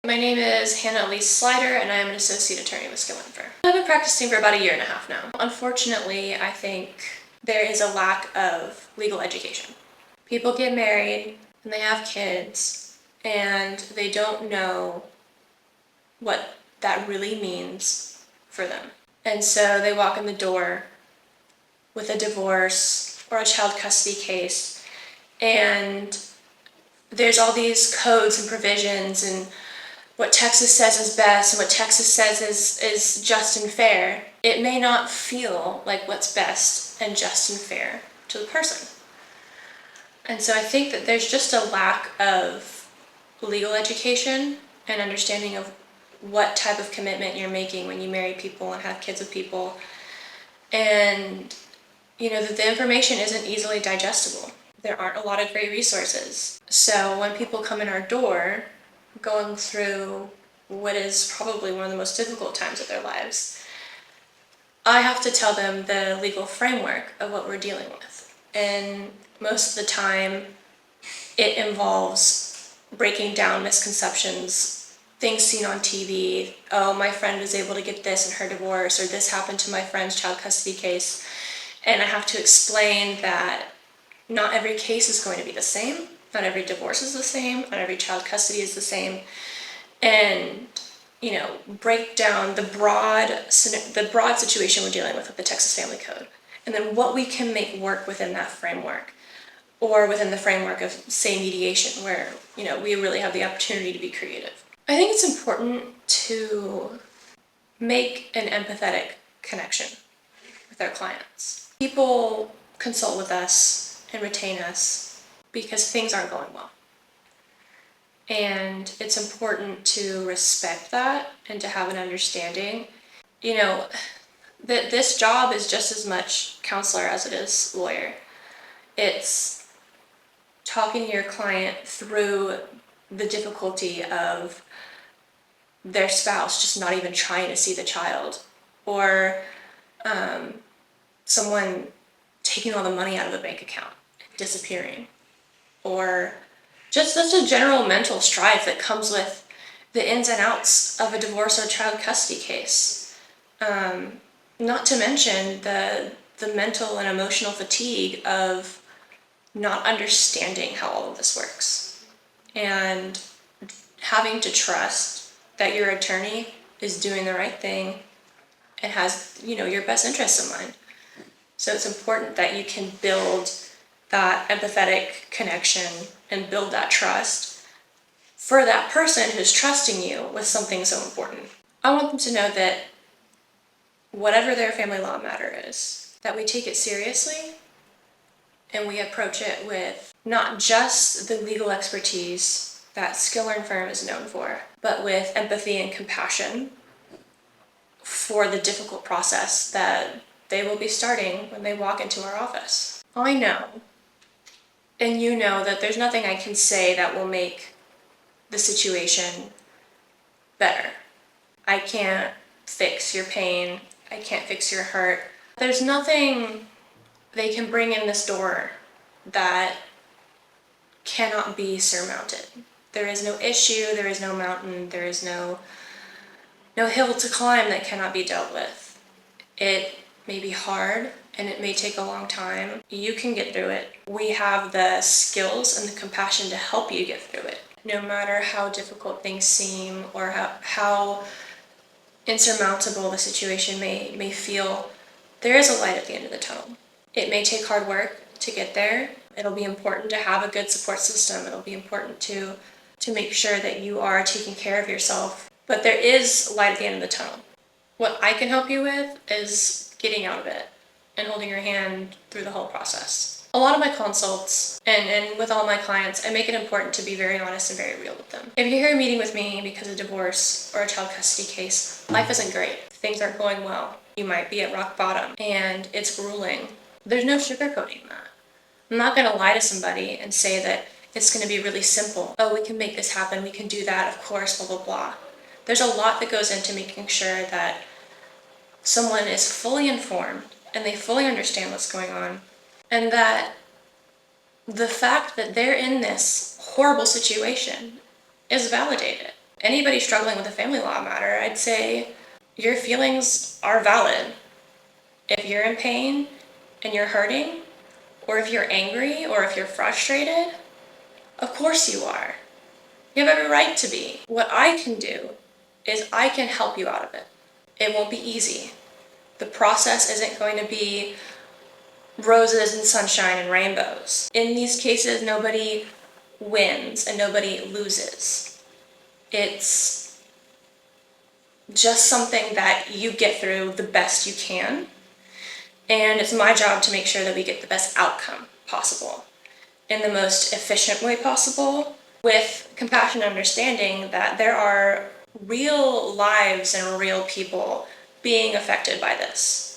My name is Hannah Elise Slider, and I am an associate attorney with Skillern. I've been practicing for about a year and a half now. Unfortunately, I think there is a lack of legal education. People get married and they have kids, and they don't know what that really means for them. And so they walk in the door with a divorce or a child custody case, and there's all these codes and provisions and what Texas says is best and what Texas says is just and fair. It may not feel like what's best and just and fair to the person. And so I think that there's just a lack of legal education and understanding of what type of commitment you're making when you marry people and have kids with people. And, that the information isn't easily digestible. There aren't a lot of great resources. So when people come in our door, going through what is probably one of the most difficult times of their lives, I have to tell them the legal framework of what we're dealing with. And most of the time, it involves breaking down misconceptions, things seen on TV. Oh, my friend was able to get this in her divorce, or this happened to my friend's child custody case. And I have to explain that not every case is going to be the same. Not every divorce is the same. Not every child custody is the same. And, break down the broad situation we're dealing with the Texas Family Code. And then what we can make work within that framework, or within the framework of, say, mediation, where, we really have the opportunity to be creative. I think it's important to make an empathetic connection with our clients. People consult with us and retain us because things aren't going well. And it's important to respect that and to have an understanding. That this job is just as much counselor as it is lawyer. It's talking to your client through the difficulty of their spouse just not even trying to see the child, or someone taking all the money out of the bank account, disappearing, or just such a general mental strife that comes with the ins and outs of a divorce or child custody case. Not to mention the mental and emotional fatigue of not understanding how all of this works, and having to trust that your attorney is doing the right thing and has, your best interests in mind. So it's important that you can build that empathetic connection and build that trust for that person who's trusting you with something so important. I want them to know that whatever their family law matter is, that we take it seriously and we approach it with not just the legal expertise that Skillern firm is known for, but with empathy and compassion for the difficult process that they will be starting when they walk into our office. I know, and you know, that there's nothing I can say that will make the situation better. I can't fix your pain. I can't fix your hurt. There's nothing they can bring in this door that cannot be surmounted. There is no issue, there is no mountain, there is no hill to climb that cannot be dealt with. It may be hard and it may take a long time. You can get through it. We have the skills and the compassion to help you get through it. No matter how difficult things seem or how insurmountable the situation may feel, there is a light at the end of the tunnel. It may take hard work to get there. It'll be important to have a good support system. It'll be important to make sure that you are taking care of yourself. But there is light at the end of the tunnel. What I can help you with is getting out of it and holding your hand through the whole process. A lot of my consults and with all my clients, I make it important to be very honest and very real with them. If you're here meeting with me because of divorce or a child custody case, life isn't great. Things aren't going well. You might be at rock bottom and it's grueling. There's no sugarcoating that. I'm not going to lie to somebody and say that it's going to be really simple. Oh, we can make this happen. We can do that. Of course, blah, blah, blah. There's a lot that goes into making sure that someone is fully informed and they fully understand what's going on, and that the fact that they're in this horrible situation is validated. Anybody struggling with a family law matter, I'd say your feelings are valid. If you're in pain and you're hurting, or if you're angry, or if you're frustrated, of course you are. You have every right to be. What I can do is I can help you out of it. It won't be easy. The process isn't going to be roses and sunshine and rainbows. In these cases, nobody wins and nobody loses. It's just something that you get through the best you can. And it's my job to make sure that we get the best outcome possible in the most efficient way possible, with compassion and understanding that there are real lives and real people being affected by this.